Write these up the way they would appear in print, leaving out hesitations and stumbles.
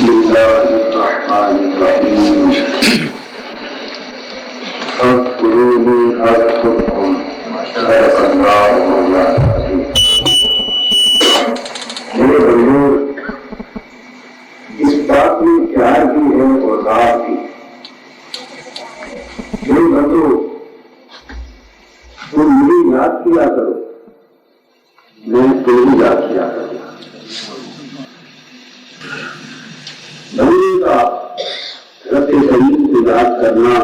الله الرحمن الرحيم فاذكروني أذكركم صدق الله مولانا العظيم. میرے بندو، اس بات میں پیار بھی ہے اور ذات بھی. میرے بندو، تم مجھے یاد کیا کرو، میں تیری یاد کیا کروں. بندے کا رب کریم کو یاد کرنا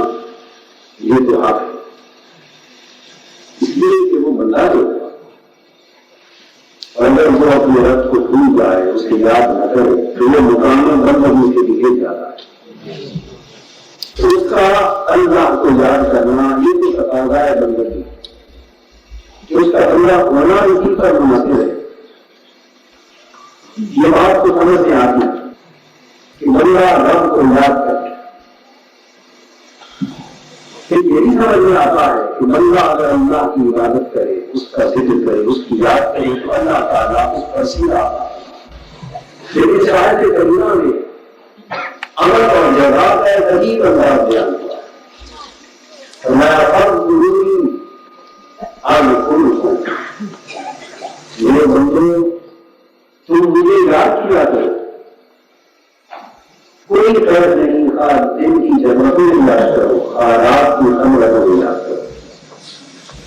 یہ تو حق ہے، اس لیے کہ وہ بندہ ہوگا، اور اگر وہ اپنے رب کو بھول جائے، اسے یاد نہ کرے تو وہ مکمل بندگی سے بگڑ جاتا ہے. تو اس کا اللہ کو یاد کرنا یہ تو تقاضا ہے بندگی، کہ اس کا اللہ ہونا اسی پر منحصر ہے. یہ بات کو سمجھ میں آتی ہے کہ بندہ رب کو یاد کرے. پھر یہ بھی سمجھ میں آتا ہے کہ بندہ اگر اللہ کی عبادت کرے، اس کا ذکر کرے، اس کی یاد کرے تو اللہ تعالیٰ اس پر سیدھا آتا ہے. لیکن اس آیت کریمہ میں عمل اور جزا کا ایک عجیب انداز بیان ہوا ہے. فرمایا فاذکرونی اذکرکم. میرے بندو، تم مجھے یاد کیا کرو. کوئی فرق نہیں، خواہ دن کی ضرورتوں میں یاد کرو، خواہ رات کی خمرتوں میں یاد کرو،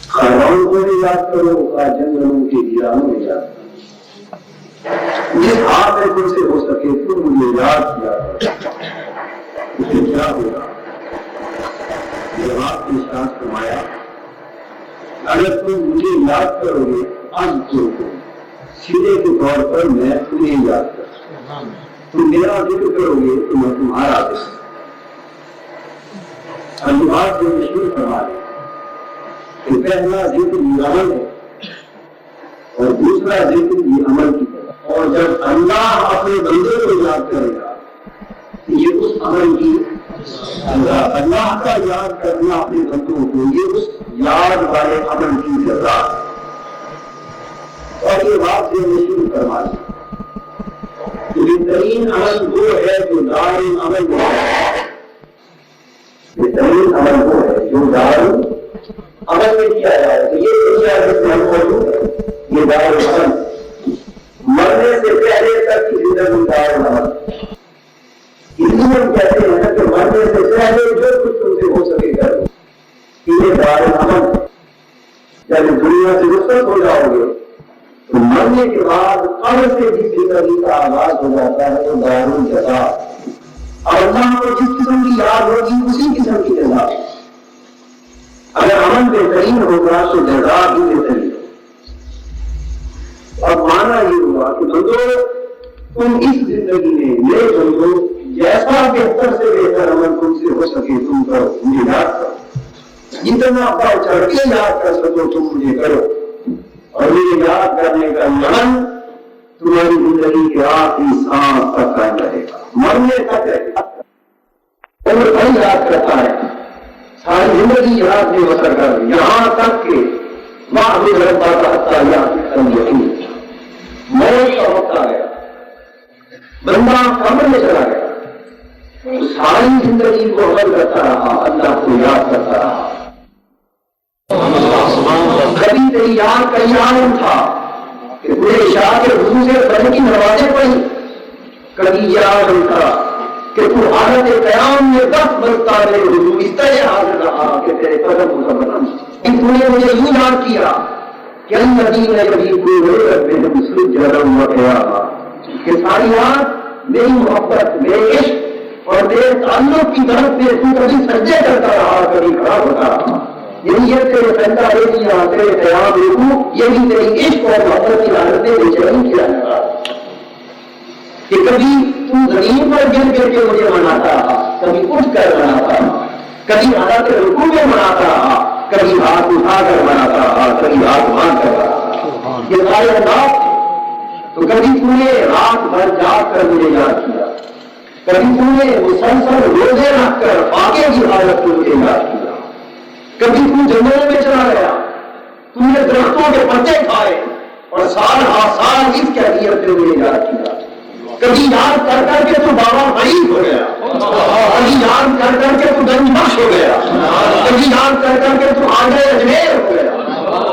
خواہ رونقوں میں یاد کرو، خواہ جنگلوں کے ویرانوں میں یاد کرو. جس حال میں تم سے ہو سکے تم مجھے یاد کیا کرو. اس سے کیا ہوگا؟ یہ بات نے ارشاد فرمایا، اگر تم مجھے یاد کرو گے اذکرکم، سیدھے کے طور پر میں تمہیں یاد کروں. تم میرا ذکر کرو گے تو میں تمہارا ذکر. اللہ جو مشہور فرما دے کہ پہلا ذکر یہ عمل ہے اور دوسرا ذکر یہ عمل کی طرف. اور جب اللہ اپنے بندے کو یاد کرے گا یہ اس عمل کی اللہ کا یاد کرنا اپنے بندوں کو یہ اس یاد والے عمل کی جزا. اور یہ بات سے مشہور فرما دے بہترین عمل وہ ہے جو دائم عمل ہے. بہترین عمل وہ ہے جو دائم عمل میں کیا جائے. تو یہ دنیا جس میں ہم موجود ہے یہ دائم عمل. مرنے سے پہلے تک کی زندگی دائم عمل. اس لیے ہم کہتے ہیں کہ مرنے سے پہلے جو کچھ تم سے ہو سکے کرو. یہ دائم عمل. جب دنیا سے رخصت ہو جاؤ گے تو مرنے کے بعد قبر سے جس زندگی کا آغاز ہو جاتا ہے وہ دار الجزا. اور اللہ کو جس قسم کی یاد ہوگی اسی قسم کی جزا. اگر عمل بہترین ہوگا تو جزا بھی بہترین ہوگی. اور مانا یہ ہوا کہ بندو تم اس زندگی میں میرے بندو جیسا بہتر سے بہتر عمل تم سے ہو سکے تم کرو، مجھے یاد کرو. جتنا بڑھ چڑھ کے یاد کر سکو تم مجھے کرو. اور یہ یاد کرنے کا عمل تمہاری زندگی کے آخری سانس تک قائم رہے گا، مرنے تک رہے گا. عمر بھر یاد کرتا ہے، ساری زندگی یاد میں بسر کر یہاں تک کہ معبود ربا کا حتیٰ یقین موت کا وقت آ گیا، بندہ قبر میں چلا گیا. ساری زندگی کو عمل کرتا رہا، اللہ کو یاد کرتا رہا. کبھی تیری یاد کا یہ عالم تھا کہ پورے شاہ کے حضور سے بڑھنے کی نمازیں پڑھی. کبھی یہ عالم تھا کہ تو حالت قیام میں دست بنتا ہے حضور اس طرح حاضر رہا کہ تیرے قدم کو سمجھنا. تو نے مجھے یوں یاد کیا کہ الذین یبیتون ربهم سجدا وقیاما، کہ ساری یاد میری محبت، میرے عشق اور میرے تعلق کی طرف سے تو کبھی سجدے کرتا رہا، کبھی کھڑا ہوتا رہا. یہی ہے تیرے سجدہ ریزیاں، تیرے قیام رکوع، یہی تیری عشق اور محبت کی حالتیں بے چینی کیا جاتا کہ کبھی تو زمین پر گر گر کے مجھے مناتا رہا، کبھی اٹھ کر مناتا رہا، کبھی حالت رکوع میں مناتا رہا، کبھی ہاتھ اٹھا کر مناتا رہا، کبھی ہاتھ باندھ کر مناتا. یہ سارے انداز تھے. تو کبھی تو نے رات بھر جاگ کر مجھے یاد کیا، کبھی تو نے مسلسل روزے رکھ کر فاقے کی حالت کو مجھے یاد کیا. کبھی تو جنگلوں میں چلا گیا، تم نے درختوں کے پتے کھائے اور سال ہا سال اس کیفیت سے مجھے یاد کیا. کبھی یاد کر کر کے تو بابا غریب ہو گیا، کبھی یاد کر کر کے تو گنج بخش ہو گیا، کبھی یاد کر کر کے تو آگے اجمیر ہو گیا،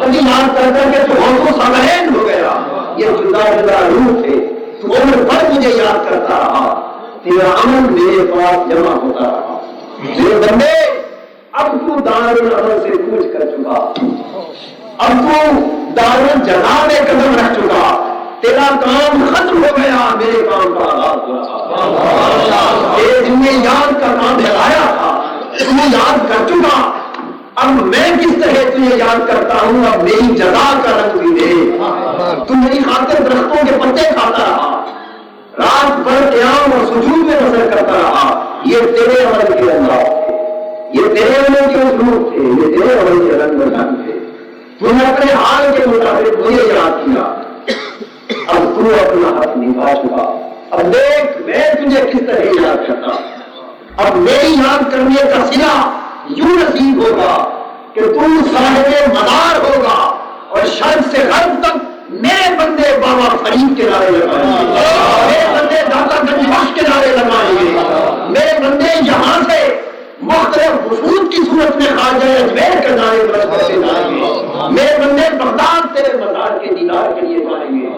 کبھی یاد کر کر کے تو ہوٹو سامرین ہو گیا. یہ جدا جدا روح تھے. تو عمر بھر مجھے یاد کرتا رہا، تیرا عمل میرے پاس جمع ہوتا رہا. میرے بندے اب تو دارالعمل سے کوچ کر چکا، اب تو دارالجزا میں قدم رکھ چکا. تیرا کام ختم ہو گیا، میرے کام کا آغاز ہوا. تیرے دل میں یاد کا کام پھیلایا تھا، تو یاد کر چکا. اب میں کس طرح تجھے یاد کرتا ہوں، اب میری جزا کا رنگ بھی دے. تو میری خاطر درختوں کے پتے کھاتا رہا، رات بھر قیام اور سجود میں بسر کرتا رہا. یہ تیرے عمل کے انداز تھے، یہ تیرے عمل کے اسلوب تھے، یہ تیرے عمل کے رنگ برنگ تھے. تو نے اپنے حال کے مطابق مجھے یاد کیا. اب تو اپنا حق نبھا چکا. اب دیکھ میں تجھے کس طرح یاد کرتا. اب میری یاد کرنے کا صلہ یوں نصیب ہوگا کہ تو صاحب مدار ہوگا اور شرق سے غرب تک میرے بندے بابا فرید کے نعرے لگائیں گے، میرے بندے داتا گنج بخش کے نعرے لگائیں گے، میرے بندے یہاں سے مختلف وفود کی صورت میں خواجہ اجمیر کے نعرے برستے جائیں گے، میرے بندے بغداد تیرے مزار کے دیدار کے لیے جائیں گے.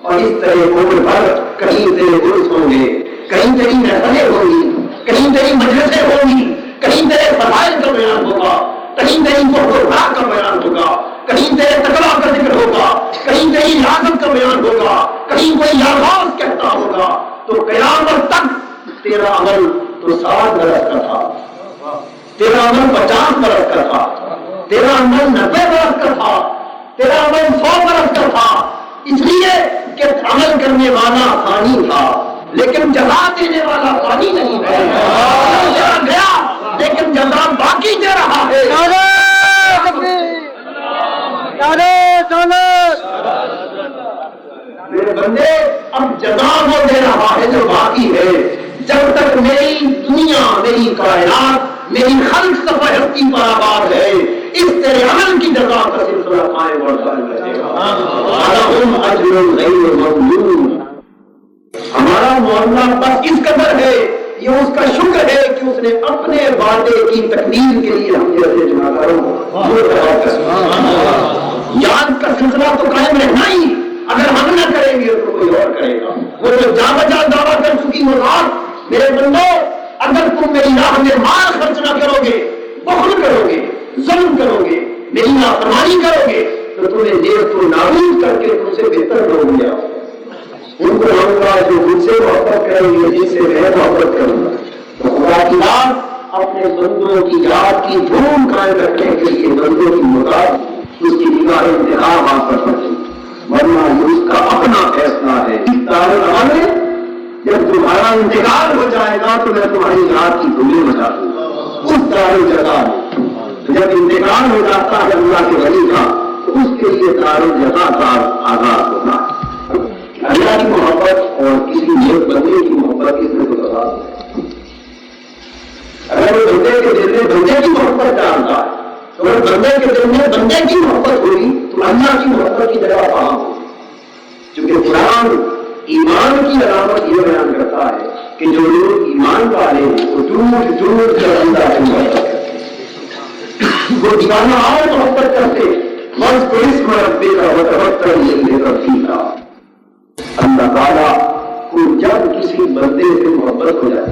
اور اس طرح عمر بھر کہیں تیرے درس ہوں گے، کہیں تیری محفلیں ہوں گی، کہیں تیری مجلسیں ہوں گی، کہیں تیرے فضائل کا بیان ہوگا، کہیں تیری محبت کا بیان ہوگا، کہیں تیرے تقویٰ کا ذکر ہوگا، کہیں تیری ریاضت کا بیان ہوگا، کہیں کوئی یارغاز کہتا ہوگا. تو قیامت تک تیرا عمل تو 60 برس کا تھا، تیرا عمل 50 برس کا تھا، تیرا عمل 90 برس کا تھا، تیرا عمل 100 برس کا تھا. اس لیے کہ عمل کرنے والا فانی تھا لیکن جزا دینے والا فانی نہیں ہے. گیا لیکن جزا باقی دے رہا ہے. میرے بندے اب جزا وہ دے رہا ہے جو باقی ہے. جب تک میری دنیا، میری کائنات، میری خلق صفحہ ہستی پر آباد ہے، اس تیرے عمل کی جزا کا سلسلہ قائم اور قائم رہے گا. لَهُمْ أَجْرٌ غَيْرُ مَمْنُونٍ. ہمارا معاملہ بس اس قدر ہے، یہ اس کا شکر ہے کہ اس نے اپنے وعدے کی تکمیل کے لیے ہم جیسے جنازاروں یاد کا سلسلہ تو قائم رہنا ہی. اگر ہم نہ کریں گے تو کوئی اور کرے گا. وہ جو جا بجا دعویٰ کر چکی مذاق، میرے بندو اگر تم میری راہ میں مال خرچ نہ کرو گے، بخل کرو گے، ظلم کرو گے، میری نافرمانی کرو گے تو تمہیں نیک و نابود کر کے تم سے بہتر لوگ لیا. ان کو ہم کا جو مجھ سے محبت کریں گے، جس سے میں محبت کروں گا. تو خدا کی بات اپنے بندوں کی یاد کی دھوم قائم رکھنے کے لیے بندوں کی مدد اس کی نگاہ انتخاب آپ کر سکتے، ورنہ یہ اس کا اپنا فیصلہ ہے. اس دارالعمل میں جب تمہارا انتقال ہو جائے گا تو میں تمہاری یاد کی دھومیں مچا دوں گا. اس دارالجزا میں جب انتقال ہو جاتا ہے اللہ کے ولی کا تو اس کے لیے دارالجزا کا آغاز ہوتا ہے. اللہ کی محبت اور کسی نیک بندے کی محبت اس میں تو آغاز ہے. اگر وہ بندے کے دل میں بندے کی محبت ڈالتا ہے تو اگر بندے کے دل میں بندے کی محبت ہوئی تو اللہ کی محبت کی جگہ کہاں ہوگی؟ چونکہ قرآن ایمان کی علامت یہ بیان کرتا ہے کہ جو لوگ ایمان والے ہیں وہ جھوٹ جھوٹ کر اللہ سے محبت کرتے ہیں، وہ دیوانہ اور محبت کرتے بس تو اس مربے کا وتوکل علیہ. اللہ تعالیٰ کو جب کسی بندے سے محبت ہو جائے،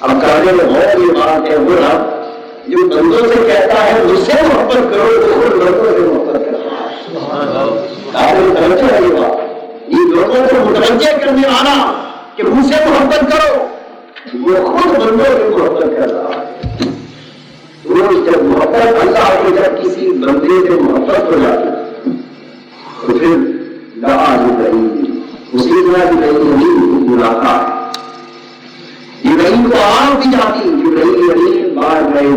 اب قابل غور یہ بات ہے وہ رب جو بندوں سے کہتا ہے مجھ سے محبت کرو تو وہ بندوں سے محبت کرتا ہے. قابل توجہ ہے یہ بات. یہ لوگوں کو متوجہ کرنے والا کہ مجھ سے محبت کرو، وہ خود بندوں سے محبت کر رہا ہے. وہ جب محبت اللہ کو جب کسی بندے سے محبت ہو جاتی تو پھر اسی طرح جبرائیل بلاتا ہے. جبرائیل کو آواز دی جاتی، جبرائیل بار گئے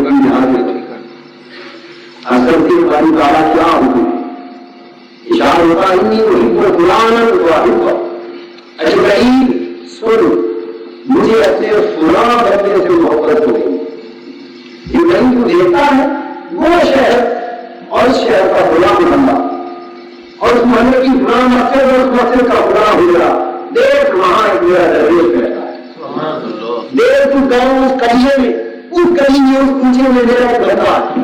اصل کے باری تعالیٰ کیا ہوتی اشارہ ہوتا جبرائیل سن مجھے اپنے فلاں بندے سے محبت ہو گئی. جبرائیل کو دیکھتا ہے وہ شہر اور اس شہر کا فلاں بندہ اور اس محلے کی فلاں مسجد اور اس مسجد کا فلاں ہجرا دیکھ وہاں ایک میرا درویش بیٹھا ہے، دیکھ تو گاؤں اس کلیے میں، اس کلی میں اس کوچے میں میرا ایک لڑکا ہے،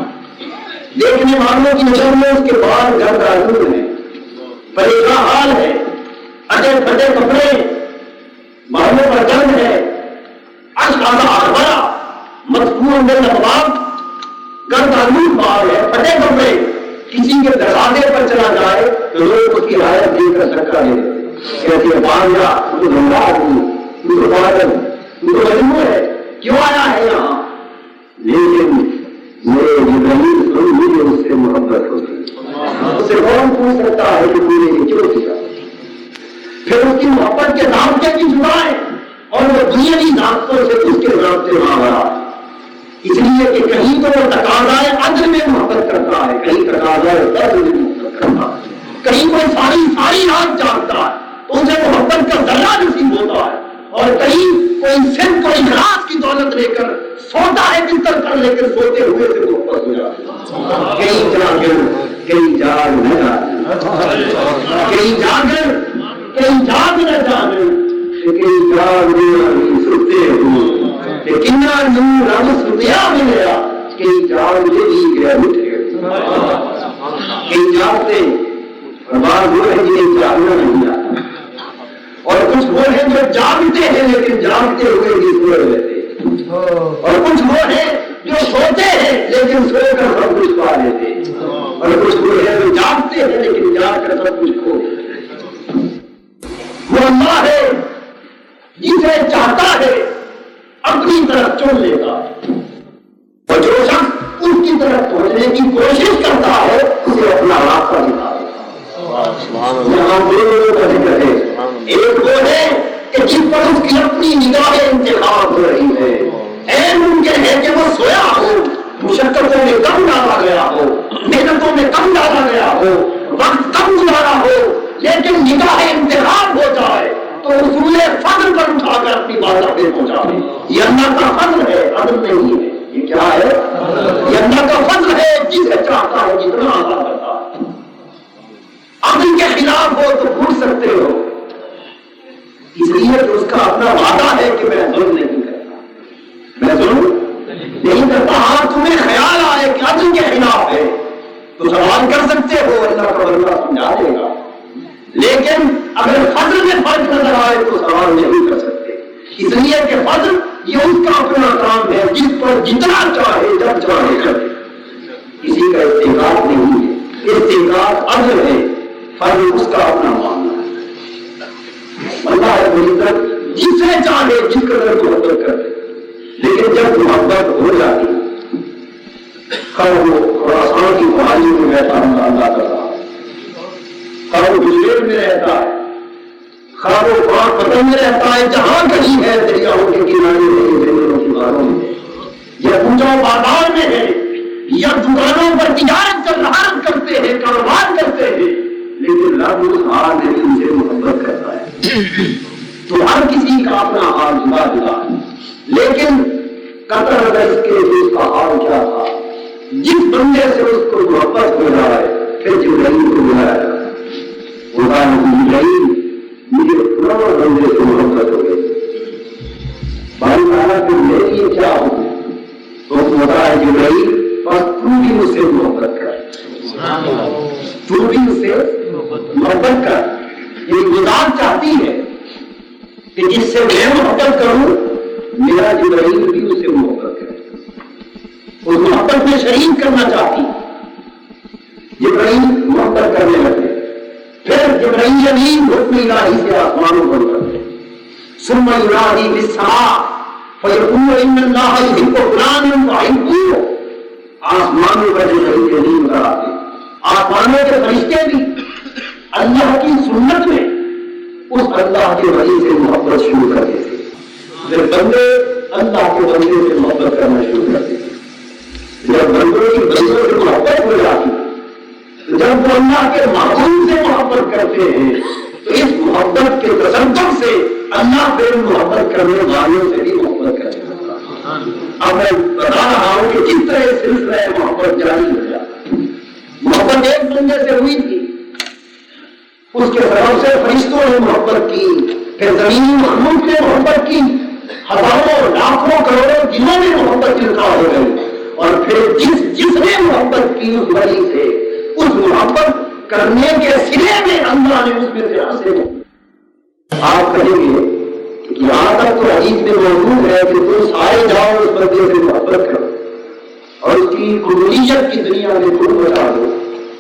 دیکھنے والوں کی نظر میں اس کے بال گھر دار ہیں، پریشان حال ہے، اٹے پھٹے کپڑے، بالوں پر گند ہے، اشخاصا ہربھرا مذکور میں لباب گرد آلود بال ہے، پھٹے کپڑے، کسی کے دروازے پر چلا جائے تو لوگ اس کی حالت دیکھ کر دھکا دے کہتے ہیں بانجا تو دھندا آدمی، تو پاگل، تو مجبور ہے، کیوں آیا ہے یہاں؟ لیکن میرے ابراہیم سن مجھے اس سے محبت ہوتی، اس سے کون پوچھ سکتا ہے کہ پورے نے کیوں کیا؟ پھر اس کی محبت کے ضابطے کی جڑائے اور وہ دنیاوی ضابطوں سے اس کے ضابطے وہاں بڑھا، اس لیے کہ کہیں تو وہ تقاضائے عدل میں محبت کرتا ہے، کہیں تقاضائے عدل میں محبت کرتا ہے، کہیں کوئی ساری رات جاگتا ہے تو اسے محبت کا ذرہ نصیب ہوتا ہے، اور کہیں کوئی صرف کوئی اخلاص کی دولت لے کر سوتا ہے بستر پر لے کر سوتے ہوئے سے محبت ہو جاتی ہے، کہیں جاگر کہیں جاگ نہ جاگر، کہیں جاگر کہیں جاگ نہ جاگر، کہیں جاگ نہ سوتے ہوئے کنیا نور رب سدیا ملیا، کہیں جاگ لے گیا اٹھے، کہیں جاگتے بعض وہ ہیں جنہیں جاگنا نہیں آتا، اور کچھ وہ ہیں جو جاگتے ہیں لیکن جاگتے ہوئے بھی سو لیتے، اور کچھ وہ ہیں جو سوتے ہیں لیکن سو کر سب کچھ پا لیتے، اور کچھ وہ ہیں جو جاگتے ہیں لیکن جاگ کر سب کچھ کھو لیتے۔ وہ اللہ ہے جسے چاہتا ہے اپنی طرف چن لے گا، اور جو شخص اس کی طرف پہنچنے کی کوشش کرتا ہے اسے اپنا راستہ دکھا دے گا۔ یہاں دو لوگوں کا ذکر ہے، ایک وہ ہے کہ جن پر اس کی اپنی نگاہیں انتخاب ہو رہی ہے، این ممکن ہے کہ وہ سویا ہو، مشقتوں میں کم ڈالا گیا ہو، محنتوں میں کم ڈالا گیا ہو، وقت کم گزارا ہو، لیکن نگاہیں انتخاب ہو جائے تو اصول فضل پر اٹھا کر اپنی بات پہ پہنچا دے۔ یہ اللہ کا فضل ہے، عدل نہیں ہے۔ یہ کیا ہے؟ یہ اللہ کا فضل ہے، جسے چاہتا ہے جتنا عطا کرتا ہے۔ عدل کے خلاف ہو تو گھٹ سکتے ہو، اس لیے کہ اس کا اپنا وعدہ ہے کہ میں ظلم نہیں کرتا، میں ظلم نہیں کرتا۔ ہاں تمہیں خیال آئے کہ عدل کے خلاف ہے تو سوال کر سکتے ہو، اللہ کا بندہ سمجھا دے گا، لیکن اگر فضل میں فرق نظر آئے تو سوال نہیں کر سکتے، اس لیے کہ فضل یہ اس کا اپنا کام ہے جس پر جتنا چاہے جب چاہے کرے، کسی کا استحقاق نہیں ہے، استحقاق عدل ہے، فضل اس کا اپنا معاملہ ہے۔ اللہ عزت جسے چاہے جس قدر محبت کرے، لیکن جب محبت ہو جاتی وہ خراسان کی پہاڑی میں رہتا ہوں اللہ کر رہا ہے، وہ گجرات میں رہتا ہے، خراب و خراب پتن میں رہتا ہے، جہاں کہیں ہے دریاؤں کے کنارے میں، جنگلوں کی غاروں میں، یا پوجا بازار میں ہے، یا دکانوں پر تجارت کر رہا کرتے ہیں، کاروبار کرتے ہیں، لیکن رب اس حال میں ان سے محبت کرتا ہے۔ تو ہر کسی کا اپنا حال جدا جدا ہے، لیکن قطر اگر اس کے اس کا حال کیا تھا، جس بندے سے اس کو محبت ہو رہا ہے پھر جبرائیل کو بلایا خدا جبرائیل مجھے پرانا بندے سے محبت ہو گئی، بھائی کہا کہ میرے لیے کیا ہو، تو خدا جبرائیل بس تو بھی مجھ سے محبت کر، تو بھی مجھ سے محبت کر۔ یہ گزار چاہتی ہے کہ جس سے میں محبت کروں میرا جبرائیل بھی اس سے محبت کرے، اس محبت میں شریک کرنا چاہتی، جبرائیل محبت کرنے لگے، پھر جبرائیل امین حکم الہی سے آسمانوں پر اترتے، ثم ينادي في السماء فيقول ان الله يحب فلانا فاحبوه، آسمانوں پر جبرائیل امین اتر آتے، آسمانوں کے فرشتے بھی اللہ کی سنت میں اس اللہ کے ولی سے محبت شروع کر دیتے، پھر بندے اللہ کے بندے سے محبت کرنا شروع کر دیتے۔ جب بندوں کی بندوں سے محبت ہو جاتی، جب وہ اللہ کے معبود سے محبت کرتے ہیں تو اس محبت کے تصدق سے اللہ پھر محبت کرنے والوں سے بھی محبت کرتے ہیں۔ اب میں بتا رہا ہوں کہ کس طرح سلسلہ محبت جاری ہو جاتا۔ محبت ایک بندے سے ہوئی تھی، اس کے طرف سے فرشتوں نے محبت کی، پھر زمین مخلوق نے محبت کی، ہزاروں لاکھوں کروڑوں جنہوں نے محبت انکار ہو گئی، اور پھر جس نے محبت کی اس ولی سے، اس محبت کرنے کے سلے میں اللہ نے اس میں سے حاصل آپ کہیں گے کہ یہاں تک تو حدیث میں موجود ہے کہ تم سارے جاؤ اس بندے سے محبت کرو اور اس کی قبولیت کی دنیا میں خود بتا دو،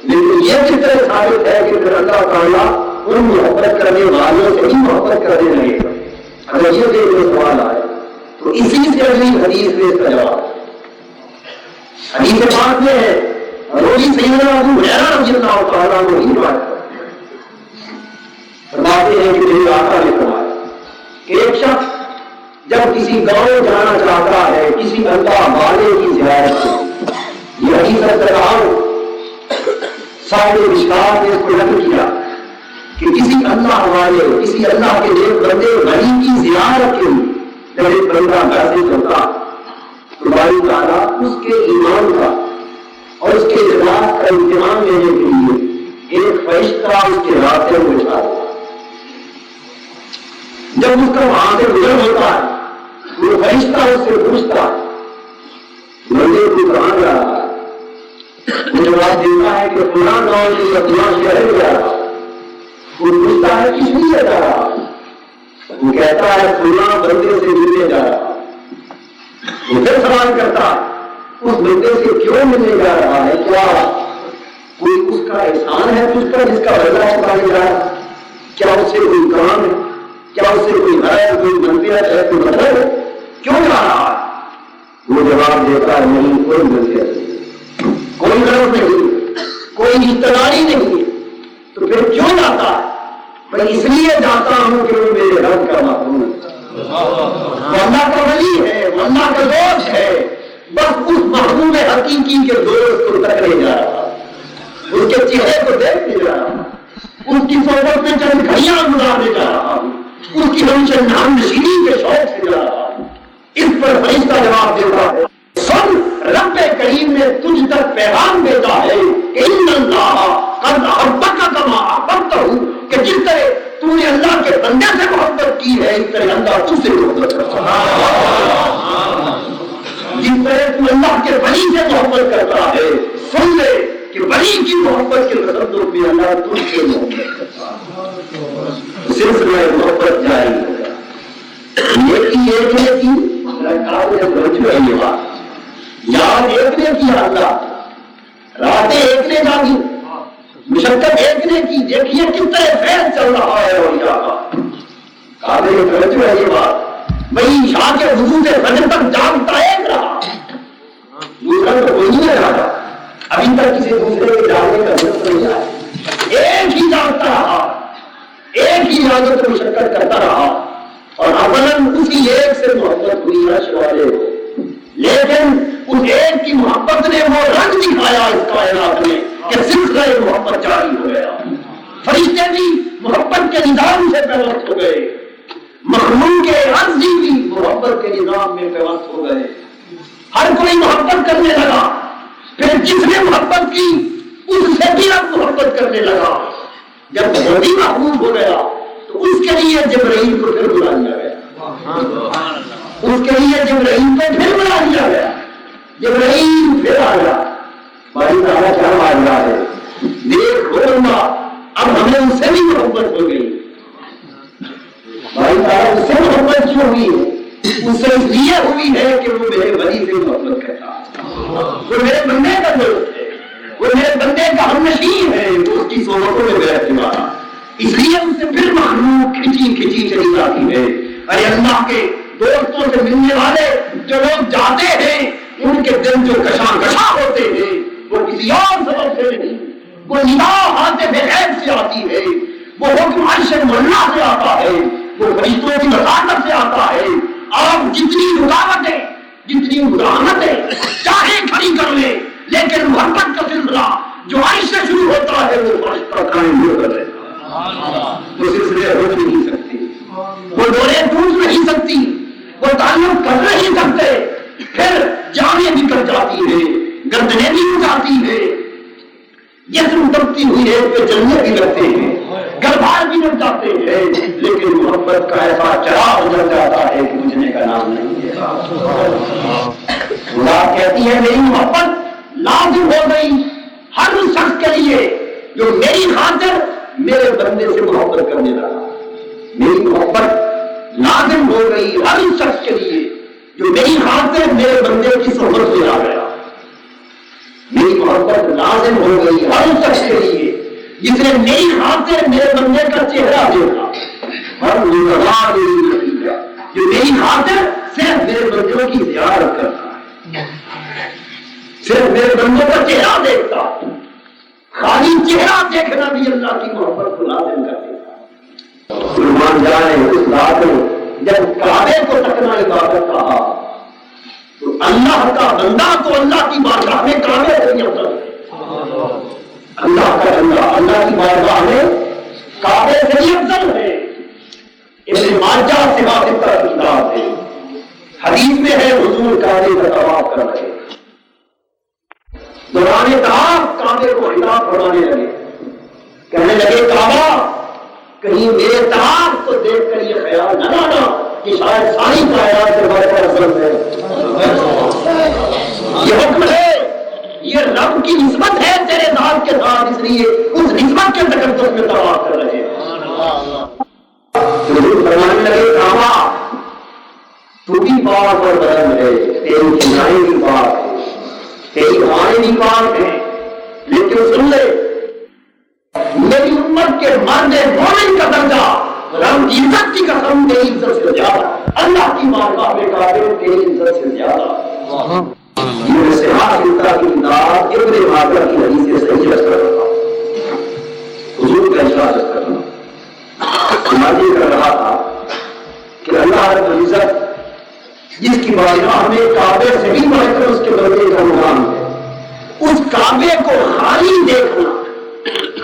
لیکن یہ کس طرح ثابت ہے کہ پھر اللہ تعالیٰ ان محبت کرنے والوں سے ہی محبت کرنے لگے گا؟ اگر یہ دیکھنے سوال آئے تو اسی سے اگلی حدیث میں اس کا جواب حدیث پاک میں ہے، روزی سیدنا ابو ہریرہ رضی اللہ تعالیٰ عنہ ہی بات فرماتے ہیں کہ میرے آقا نے فرمایا کہ ایک شخص جب کسی گاؤں جانا چاہتا ہے کسی اللہ والے کی زیارت سے، یہ حدیث صاحب مشکات نے اس کو نقل کیا کہ کسی اللہ والے، کسی اللہ کے نیک بندے ولی کی زیارت کے لیے جب ایک بندہ گھر سے ہوتا تو باری تعالیٰ اس کے ایمان کا اور اس کے اخلاص کا امتحان لینے کے لیے ایک فرشتہ اس کے راستے میں بچھا دیتا۔ جب اس کا وہاں سے گزر ہوتا ہے وہ فرشتہ اس سے پوچھتا ہے بندے کو کہاں جا رہا ہے؟ وہ جواب دیتا ہے کہ فلاں گاؤں سے فلاں شہر میں جا رہا ہے۔ وہ پوچھتا ہے کس لیے جا رہا ہے؟ وہ کہتا ہے فلاں بندے سے ملنے جا رہا ہے۔ وہ پھر سوال کرتا ہے اس بندے سے کیوں ملنے جا رہا ہے؟ کیا کوئی اس کا احسان ہے تجھ پر جس کا بدلہ چکانے جا رہا ہے؟ کیا اس سے کوئی کام ہے؟ کیا اس سے کوئی غرض، کوئی منفیت ہے، کوئی مطلب ہے؟ کیوں جا رہا ہے؟ وہ جواب دیتا ہے نہیں، کوئی منفیت نہیں، کوئی غرض نہیں، کوئی اطلاعی نہیں ہے۔ تو پھر کیوں جاتا ہے؟ میں اس لیے جاتا ہوں کہ وہ میرے رب کا محبوب ہے، وہ اللہ کا ولی ہے، وہ اللہ کا دوست ہے، بس اس محبوب حقیقی کے دوست کو تکنے جا رہا، اس کے چہرے کو دیکھنے جا رہا، اس کی صحبت میں چند گھڑیاں گزارنے جا رہا ہوں، اس کی ہمشہ نام نشینی کے شوق سے جا رہا ہوں۔ اس پر فرشتہ جواب دیتا ہے سن، رب کریم نے تجھ تک پیغام دیتا ہے کہ ان اللہ قد احبک کما احببتہ، کہ جس طرح تو نے اللہ کے بندے سے محبت کی ہے اس طرح اللہ تجھ سے محبت کرتا ہے، جس طرح تو اللہ کے ولی سے محبت کرتا ہے سن لے کہ ولی کی محبت کے تصدق میں اللہ تجھ سے محبت کرتا ہے۔ سلسلہ محبت جاری ہو گیا، ایک کی یاد ایک نے کیا، اللہ راتیں ایک نے جاگی، مشقت ایک نے کی، دیکھیے کس طرح فیض چل رہا ہے اور کعبے میں توجہ ہے یہ بات، وہی شاہ کے وضو سے فجر تک جاگتا ایک رہا، دوسرا تو کوئی نہیں رہا، ابھی تک کسی دوسرے کے جاگنے کا ضرورت نہیں آیا، ایک ہی جاگتا رہا، ایک ہی عادت و مشقت کرتا رہا، اور اولاً اسی ایک سے محبت ہوئی عرش والے ہو، لیکن اس ایک کی محبت نے وہ رنگ دکھایا اس کائنات میں کہ سلسلہ محبت جاری ہو گیا، فرشتے بھی محبت کے نظام سے پیوست ہو گئے، مخلوق کے عرضی بھی محبت کے نظام میں پیوست ہو گئے، ہر کوئی محبت کرنے لگا، پھر جس نے محبت کی اس سے بھی اب محبت کرنے لگا، جب وہی محبوب ہو گیا تو اس کے لیے جبرائیل کو پھر بلا لیا گیا، اس کے لیے جبرائیل کو پھر بلا لیا گیا، جبرائیل پھر آ گیا، بھائی تعالیٰ کیا مانگا ہے، دیکھ ہوگا اب ہمیں اس سے بھی محبت ہو گئی، بھائی تعالیٰ اس سے محبت کیوں ہوئی ہے؟ اس سے اس لیے ہوئی ہے کہ وہ میرے ولی سے محبت کرتا، وہ میرے بندے کا دوست ہے، وہ میرے بندے کا ہمنشین ہے، وہ اس کی صحبتوں میں بیٹھنے والا، اس لیے ان سے پھر مخلوق کھچی کھچی چلی جاتی ہے۔ ارے اللہ کے دوستوں سے ملنے والے جو لوگ جاتے ہیں ان کے دل جو کشاں کشاں ہوتے ہیں وہ کسی اور سبب سے نہیں، وہ نگاہ حاطف غیب سے آتی ہے، وہ حکم عرش مولا سے آتا ہے، وہ فرشتوں کی وساطت سے آتا ہے۔ آپ جتنی رکاوٹیں جتنی مزاحمتیں چاہے کھڑی کر لیں لیکن محبت کا سلسلہ جو عرش سے شروع ہوتا ہے وہ فرش پر قائم ہو کر رہتا ہے، وہ سلسلے رک نہیں سکتی، وہ ڈوریں ٹوٹ نہیں سکتی، وہ تعلق کر نہیں سکتے، پھر جانیں نکل جاتی ہے، گردنیں بھی اٹھاتی ہے، جسم دبتی ہوئی ہے پہ جلنے بھی لگتے ہیں، گھر بھی مل جاتے ہیں، لیکن محبت کا ایسا چراغ جل جاتا ہے کہ بجھنے کا نام نہیں ہے۔ خدا کہتی ہے میری محبت لازم ہو گئی ہر اس شخص کے لیے جو میری خاطر میرے بندے سے محبت کرنے لگا۔ میری محبت لازم ہو گئی ہر اس شخص کے لیے جو میری خاطر میرے بندے کی صحبت میں آ گیا۔ میری محبت لازم ہو گئی ہر اس شخص کے لیے جس نے میری خاطر میرے بندے کا چہرہ دیکھا، ہر نتیجہ جو میری خاطر صرف میرے بندوں کی زیارت کرتا ہے، صرف میرے بندوں کا چہرہ دیکھتا ہے۔ خالی چہرہ دیکھنا بھی اللہ کی محبت کو لازم کر دیتا۔ قربان جائے اس رات میں جب کعبے کو تکنا عبادت کہا تو اللہ کا بندہ تو اللہ کی بارگاہ میں کعبے سے بھی افضل ہے۔ اللہ کا بندہ اللہ کی بارگاہ میں کعبے سے بھی افضل ہے۔ ابن ماجہ سے واقف کا کتاب ہے، حدیث میں ہے حضور کعبے کا طواف کر رہے، دوران طواف کعبے کو خطاب فرمانے لگے، کہنے لگے کعبہ کہیں میرے طواف کو دیکھ کر یہ خیال نہ لانا کہ شاید ساری کائنات سے بڑھ کر افضل ہے۔ یہ حکم ہے، یہ رب کی نسبت ہے تیرے ذات کے ساتھ، اس لیے اس نسبت کے تقدس میں طواف کر رہے ہیں۔ فرمانے لگے کعبہ تو بھی پاک اور برم ہے، تیری چنائیں بھی پاک ہے، تیری ہوائیں بھی پاک ہے، لیکن سن لے میری امت کے مرد مومن کا درجہ رب کی عزت کی قسم تیری عزت سے زیادہ، اللہ کی بارگاہ میں کعبے تیری عزت سے زیادہ۔ یہ صحاح سلطہ کی کتاب ابن ماجہ کی حدیث صحیح رکھ رہا تھا، حضور کا ارشاد کرنا سماجی کر رہا تھا کہ اللہ رب العزت جس کی بارگاہ میں کعبے سے بھی بڑھ کر اس کے بندے کا مقام ہے، اس کعبے کو خالی دیکھنا،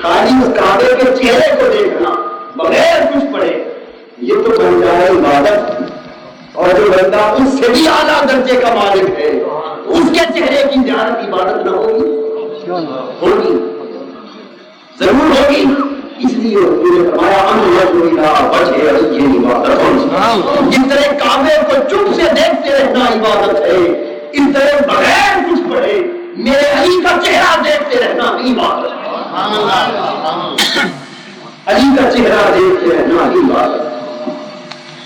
خالی اس کعبے کے چہرے کو دیکھنا بغیر کچھ پڑھے، یہ تو بن جائے عبادت۔ اور جو بندہ اس سے بھی اعلیٰ درجے کا مالک ہے اس کے چہرے کی زیارت عبادت نہ ہوگی؟ ہوگی، ضرور ہوگی۔ اس لیے حضور نے فرمایا جس طرح کعبے کو چپ سے دیکھتے رہنا عبادت ہے، اس طرح بغیر کچھ پڑھے میرے علی کا چہرہ دیکھتے رہنا بھی عبادت ہے۔ علی کا چہرہ دیکھتے رہنا بھی عبادت ہے۔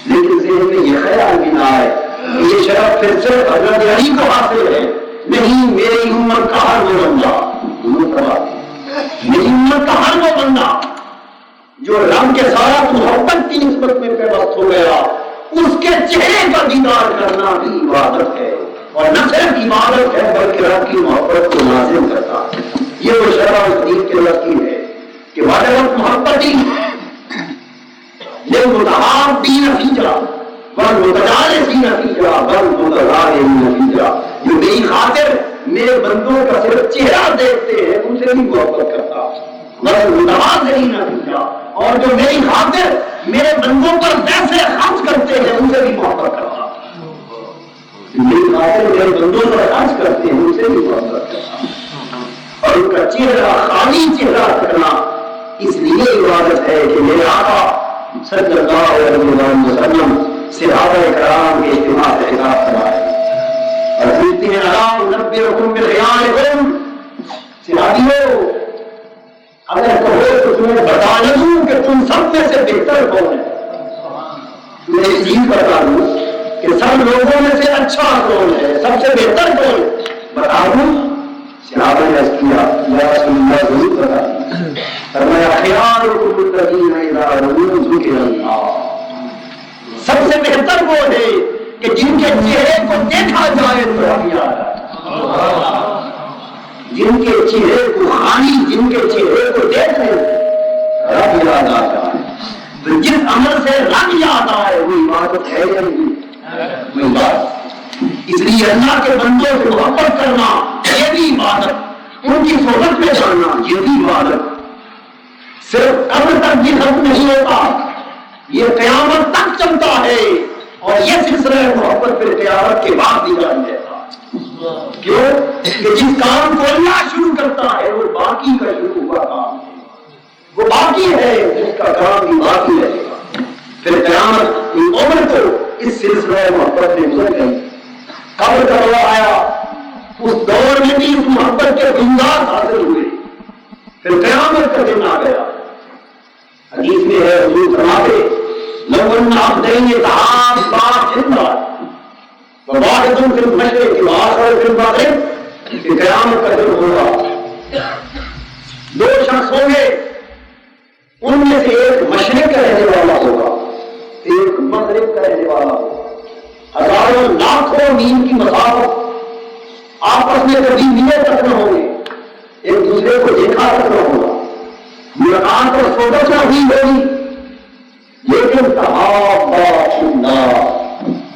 لیکن ذہن میں یہ خیال بھی نہ آئے کہ یہ شرف پھر صرف حضرت علی کو حاصل ہے، نہیں میری امت کا ہر وہ بندہ، میری امت کا ہر وہ بندہ جو رب کے ساتھ محبت کی نسبت میں پیوست ہو گیا، اس کے چہرے کا دیدار کرنا بھی عبادت ہے، اور نہ صرف عبادت ہے بلکہ رب کی محبت کو نازل کرتا ہے۔ یہ وہ شرح اس دین کے لکی ہے کہ وجبت محبتی للمتحابین فیہ والمتجالسین فیہ والمتظاہرین فیہ، جو میری خاطر میرے بندوں کا صرف چہرہ دیکھتے ہیں ان سے بھی محبت کرتا، والمتظاہرین فیہ، اور جو میری خاطر میرے بندوں پر پیسے خرچ کرتے ہیں ان سے بھی محبت کرتا، میری خاطر میرے بندوں پر خرچ کرتے ہیں ان سے بھی محبت کرتا، اور ان کا چہرہ خالی چہرہ رکھنا اس لیے عبادت ہے کہ میرے آقا صلی اللہ علیہ وسلم صحابہ کرام کے اجتماع سے خطاب فرمائے اور پوچھتے ہیں الا انبئکم بخیارکم، صحابیوں اگر کہو تو تمہیں بتا دوں کہ تم سب میں سے بہتر کون ہے، میں یہ چیز بتا دوں کہ سب لوگوں میں سے اچھا کون ہے، سب سے بہتر کون ہے، بتا دوں؟ صحابہ نے عرض کیا یا رسول اللہ ضرور بتا دیں۔ فرمایا خیارکم الذین اذا رؤوا ذکر اللہ، سب سے بہتر وہ ہے کہ جن کے چہرے کو دیکھا جائے تو ہم یاد آئے، جن کے چہرے کو خالی جن کے چہرے کو دیکھ لیں رب یاد آ جائے، تو جس عمل سے رب یاد آئے وہ عبادت ہے یا نہیں؟ وہ عبادت۔ اس لیے اللہ کے بندوں سے محبت کرنا یہ بھی عبادت، ان کی صحبت میں جانا یہ بھی عبادت، صرف اب تک بھی ختم نہیں ہوتا، یہ قیامت تک چلتا ہے، اور یہ سلسلہ محبت پھر قیامت کے بعد بھی جاری رہتا۔ کیوں کہ جس کام کو اللہ شروع کرتا ہے وہ باقی کا شروع ہوا کام ہے، وہ باقی باقی ہے جس کا کام بھی باقی رہے گا. پھر قیامت کی عمر تو اس سلسلہ محبت میں گزر گئی. قبر کا دور آیا, اس دور میں بھی اس محبت کے بنیاد حاصل ہوئے. پھر قیامت کا دن آ گیا. حدیث میں ہے حضور فرماتے لو ان عبدین تحابا فی اللہ وواحد فی المشرق وآخر فی المغرب, کہ قیامت کا دن ہوگا, دو شخص ہوں گے, ان میں سے ایک مشرق کا رہنے والا ہوگا, ایک مغرب کا رہنے والا ہوگا. ہزاروں لاکھوں میل کی مسافت آپس میں کبھی ملے تک نہ ہوں گے, ایک دوسرے کو دیکھا تک نہ ہوگا, ملاقات اور سوچنا ہوئی ہوگی, لیکن تحابا فی اللہ,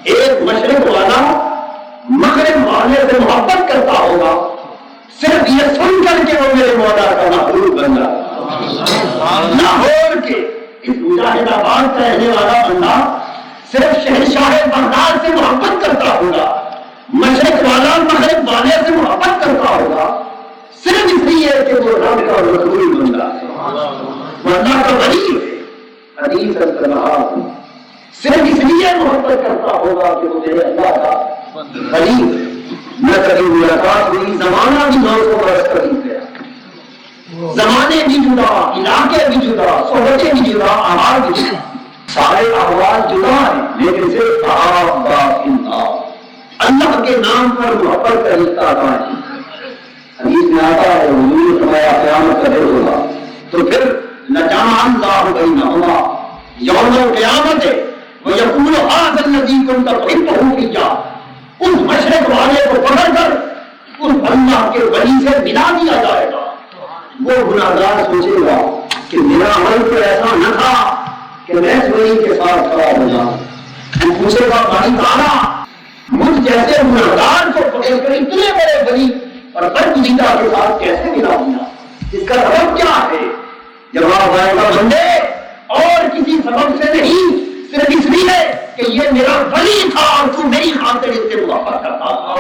ایک مشرق والا مغرب والے سے محبت کرتا ہوگا, صرف یہ سن کر کے وہ میرے مولا کا محبوب بن جاتا. لاہور کے اس مجاہد آباد کا رہنے والا بندہ صرف شہنشاہ بغداد سے محبت کرتا ہوگا, مشرق والا مغرب والے سے محبت کرتا ہوگا, صرف اس لیے کہ وہ رب کا رسول بندہ ہے, اللہ کا ولی ہے. حدیث رہا صرف اس لیے محبت کرتا ہوگا کہ وہ میرے اللہ کا ولی ہے. نہ کبھی ملاقات ہوئی, زمانہ بھی 900 برس قریب گیا, زمانے بھی جدا, علاقے بھی جدا, صحبتیں بھی جدا, آواز بھی جدا, سارے احوال جدا ہیں, لیکن صرف تحابا فی اللہ, اللہ کے نام پر محبت کا رشتہ قائم. حدیث میں آتا ہے حضور نے فرمایا قیامت کا دن ہوگا تو پھر لجمع اللہ بینہما یوم القیامت ویقول ھذا الذی کنت تحبہ فیہ, اس مشرق والے کو پکڑ کر اس اللہ کے ولی سے ملا دیا جائے گا. وہ گناہگار سوچے گا کہ میرا عمل تو ایسا نہ تھا کہ میں اس ولی کے ساتھ کھڑا ہو جاؤں. پوچھے گا بھائی تعالیٰ مجھ جیسے گناہگار کو پکڑ کر اتنے بڑے ولی اور برگزیدہ کے ساتھ کیسے ملا دیا, اس کا سبب کیا ہے؟ جواب آئے گا بندے اور کسی سبب سے نہیں, صرف اس لیے کہ یہ میرا ولی تھا اور تو میری خاطر اس سے محبت کرتا تھا,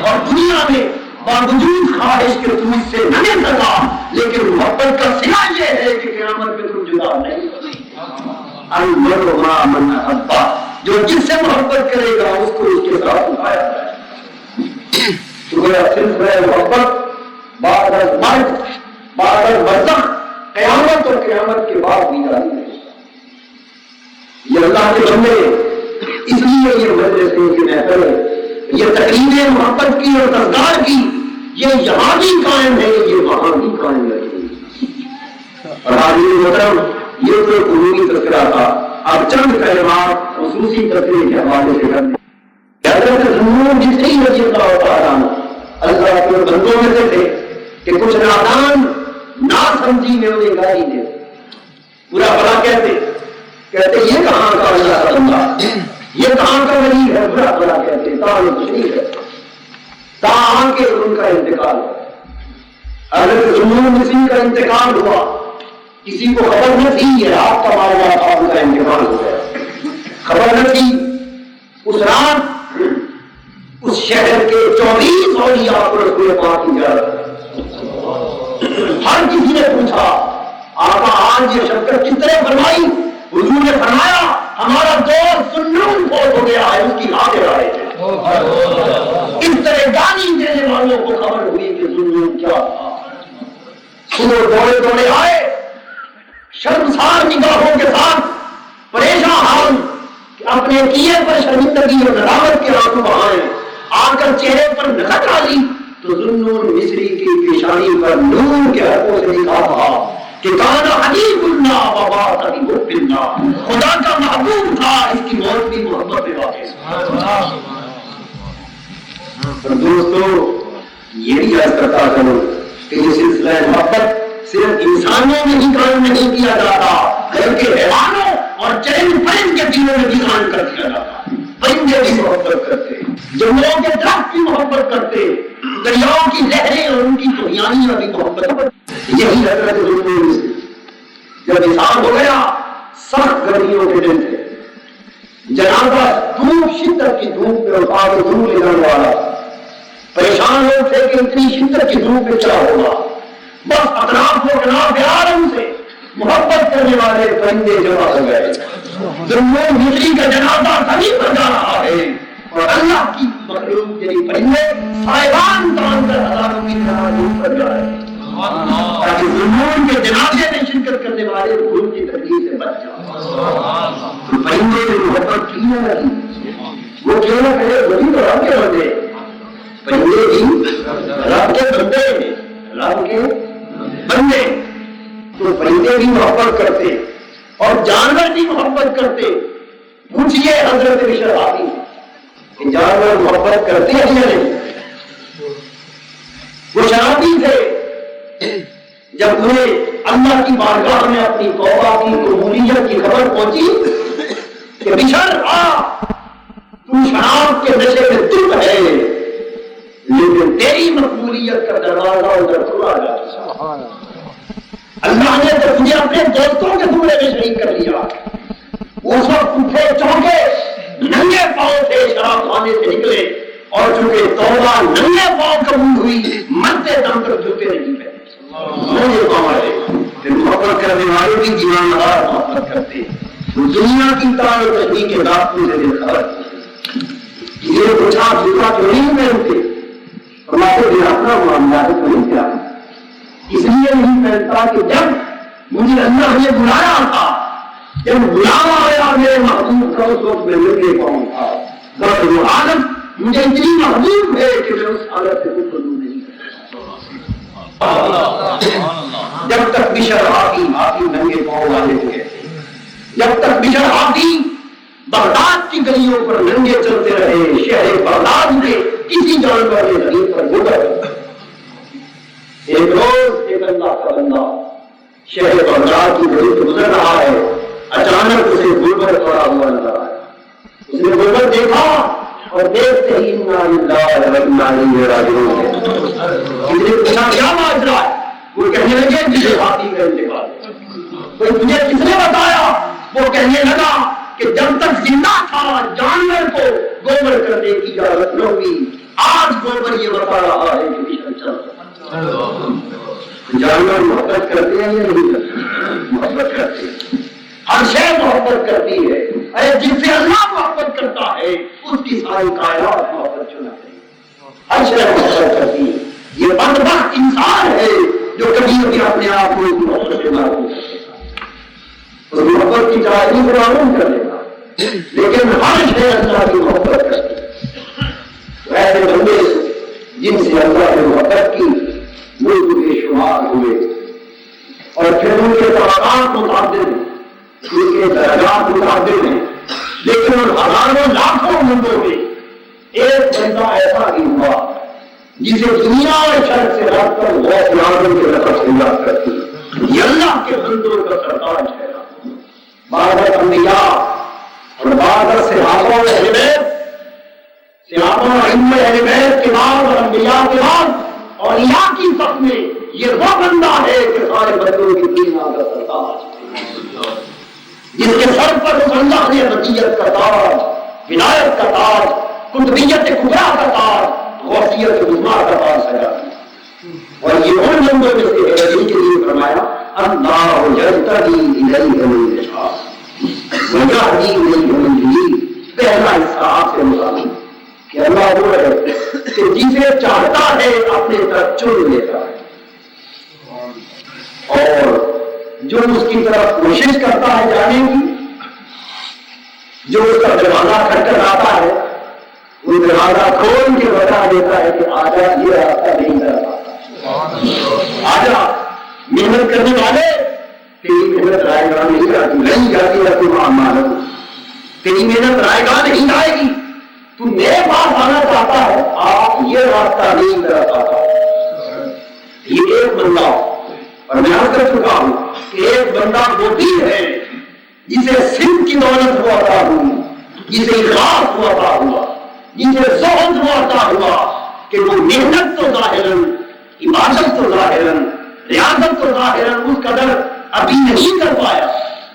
اور دنیا میں باوجود خواہش کے تم اس سے نہ مل سکا, لیکن محبت کا صلہ یہ ہے کہ قیامت میں تم جدا نہیں ہوگی. المرء مع من احب, جو جس سے محبت کرے گا اس کو اس کے ساتھ اٹھایا جائے. سلسلہ محبت بعد از مرگ, بعد از برزخ, قیامت اور قیامت کے بعد بھی جاری رہے گا. یہ اللہ کے بندے, اس لیے یہ مجلس کی محفل ہے, یہ تقریریں محبت کی اور تذکار کی, یہ یہاں بھی قائم ہے, یہ وہاں بھی قائم رہے گی. اور حاضرین محترم, یہ تو عمومی تذکرہ تھا, اب چند کلمات خصوصی تذکرے کے حوالے سے کرنے. حضرت ذوالنورین چشتی رضی اللہ تعالیٰ عنہ اللہ کے بندوں میں سے تھے کہ کچھ نادان نا سمجھی میں انہیں گالی دے, برا بھلا کہتے یہ کہاں کا اللہ کا بندہ, یہ کہاں کا ولی ہے, برا بھلا کہتے تاہم کچھ نہیں ہے, تاہم کے ان کا انتقال ہوا. حضرت ذوالنورین کا انتقال ہوا, کسی کو خبر نہ تھی, یہ رات کا معاملہ تھا, ان کا انتقال ہو گیا, خبر نہ تھی. اس رات اس شہر کے 24 اولیاء کو رسول پاک کی زیارت, ہر کسی نے پوچھا آقا آج یہ شبکت کس طرح فرمائی؟ حضور نے فرمایا ہمارا دوست ذوالنورین فوت ہو گیا ہے, اس کی حاضر آئے تھے. اس طرح گالی دینے والوں کو خبر ہوئی کہ ذوالنورین کیا تھا. صبح دوڑے دوڑے آئے, شرمسار نگاہوں کے ساتھ, پریشان حال, اپنے کیے پر شرمندگی اور ندامت کے آنسو بہائے, آ کر چہرے پر نظر ڈالی تو ذوالنورین مصری کی پیشانی پر نور کے حرفوں سے لکھا تھا کہ کان حبیب اللہ و بات حبیب اللہ, خدا کا محبوب تھا, اس کی موت بھی محبت میں واقع. دوستو یہ بھی یاد کرتا چلو کہ یہ سلسلہ محبت صرف انسانوں میں ہی قائم نہیں کیا جاتا, بلکہ حیوانوں اور چرند پرند کے دلوں میں بھی قائم کر دیا جاتا. پرندے بھی محبت کرتے, جنگلوں کے درخت کی محبت کرتے, دریاؤں کی لہریں اور ان کی طوفانیاں بھی محبت کرتے. یہی حضرت ذوالنورین جب انسان ہو گیا, سخت گرمیوں کے دن تھے, جنازہ دھوپ, شدت کی دھوپ میں اٹھا کے دھوپ لے جانے والا, پریشان لوگ تھے کہ اتنی شدت کی دھوپ میں چلا ہوگا, بس اطراف و کناف عالم سے محبت کرنے والے پرندے جمع ہو گئے. ذنون مصری کا جنازہ زمین پر جا رہا ہے اور اللہ کی مخلوق یعنی پرندے سائبان تان کر ہزاروں کی نماز پر جا رہے ہیں تاکہ ذنون کے جنازے میں شرکت کرنے والے خون کی تکلیف سے بچ جائیں. تو پرندے نے محبت کی نہ لگی وہ کیوں نہ کرے وہی تو رب کے بندے پرندے بھی رب کے بندے ہیں رب کے بندے. تو پرندے بھی محبت کرتے اور جانور بھی محبت کرتے. پوچھئے حضرت بشر آبی کہ جانور محبت کرتے ہیں یا نہیں؟ وہ شرابی تھے. جب انہیں اللہ کی بارگاہ میں اپنی توبہ کی قبولیت کی خبر پہنچی کہ بشر تو شراب کے نشے میں تم ہے لیکن تیری مقبولیت کا دروازہ ادھر کھلا جاتا. اللہ نے تو تجھے اپنے دوستوں کے زمرے میں شریک کر لیا. اس وقت اٹھے چونکے ننگے پاؤں سے شراب خانے سے نکلے اور چونکہ توبہ ننگے پاؤں قبول ہوئی مرتے دم تک جوتے نہیں پہنے. محبت کرنے والے بھی ایمان دار محبت کرتے. دنیا کی تعلق تشریح کے رابطوں سے دل خبر یہ کچھ آپ جوتا تو نہیں پہنتے ہمارے دل اپنا معاملہ تو نہیں کیا اس لیے نہیں پہنتا کہ جب مجھے اللہ نے بلایا تھا جب بلاوا آیا میرے محبوب کا اس وقت میں مل کے پاؤں تھا. وہ حالت مجھے اتنی محبوب ہے کہ میں اس حالت سے کچھ قبول نہیں جب تک بشر آتی ننگے پاؤں والے تھے. جب تک بشر آتی بغداد کی گلیوں پر ننگے چلتے رہے. شہر بغداد میں کسی جانور نے زمین پر گزر. ایک روز ایک اللہ کا بندہ شہر بغداد کی گلی سے گزر رہا ہے. اچانک اسے گلبر پڑا ہوا نظر آیا. اس نے گلبر دیکھا اور دیکھتے ہی انا للہ و انا الیہ راجعون. اس نے پوچھا کیا ماجرا ہے؟ وہ کہنے لگے مجھے ہاتھی کا انتقال. تو تجھے کس نے بتایا؟ وہ کہنے لگا کہ جب تک زندہ تھا جانور کو گوبر کرنے کی اجازت نہ ہوئی. آج گوبر یہ بتا رہا ہے کہ مشن چل. جانور محبت کرتے ہیں یا نہیں کرتے؟ محبت کرتے ہیں. ہر شے محبت کرتی ہے. جن سے اللہ محبت کرتا ہے اس کی ساری کائنات محبت چنا ہے. ہر شے محبت کرتی ہے. یہ بدبخت انسان ہے جو کبھی کبھی اپنے آپ کو محبت سے معلوم کرتے اور محبت کی جائزی کو معلوم کر لیتا لیکن ہر شے اللہ کی محبت کرتی ہے. ایسے بندے جن سے اللہ نے محبت کی ملک بے شمار ہوئے اور پھر ان کے طبقات متعدد ہیں ان کے درجات متعدد ہیں لیکن ان ہزاروں لاکھوں بندوں میں ایک بندہ ایسا ہی ہوا جسے دنیا اور شرک سے رات کر غوث اعظم کے لفظ سے یاد کرتی. یہ اللہ کے بندوں کا سردار ہے. بعض انبیاء اور بعض صحابہ و اہل بیت صحابہ اور ائمہ اہل بیت کے بعد اور انبیاء کے بعد اور یہاں کی صف میں یہ وہ بندہ ہے کہ سارے بندوں کی دنیا کا سردار جس کے سر پر اللہ نے رضیت کا تاج ولایت کا تاج قطبیت کبریٰ کا تاج غوثیت عظمیٰ کا تاج سجا. اور یہ ان بندوں میں سے ہے جن کے لیے فرمایا اللہ یجتبی الیہ من یشاء ویہدی الیہ من یونیب. پہلا حصہ آپ سے مطابق کہ اللہ وہ ہے کہ جسے چاہتا ہے اپنے طرف چن لیتا ہے اور جو اس کی طرف کوشش کرتا ہے جانے کی جو اس کا دروازہ کھٹکھٹاتا ہے وہ دروازہ کھول کے بتا دیتا ہے کہ آجا یہ راستہ نہیں کر پاتا. آجا محنت کرنے والے تیری محنت رائے گاہ نہیں جاتی نہیں جاتی رہتی وہاں مانو تیری محنت رائے گاہ نہیں جائے گی. تو میرے پاس آنا چاہتا ہے آپ یہ راستہ نہیں کر پاتا. یہ ایک بندہ اور میں عرض کر چکا ہوں کہ ایک بندہ وہ بھی ہے جسے سندھ کی دولت ہوا عطا ہوئی جسے اخلاص ہوا عطا ہوا جسے زہد ہوا عطا ہوا کہ وہ محنت تو ظاہراً عبادت تو ظاہراً ریاضت تو ظاہراً اس قدر ابھی نہیں کر پایا.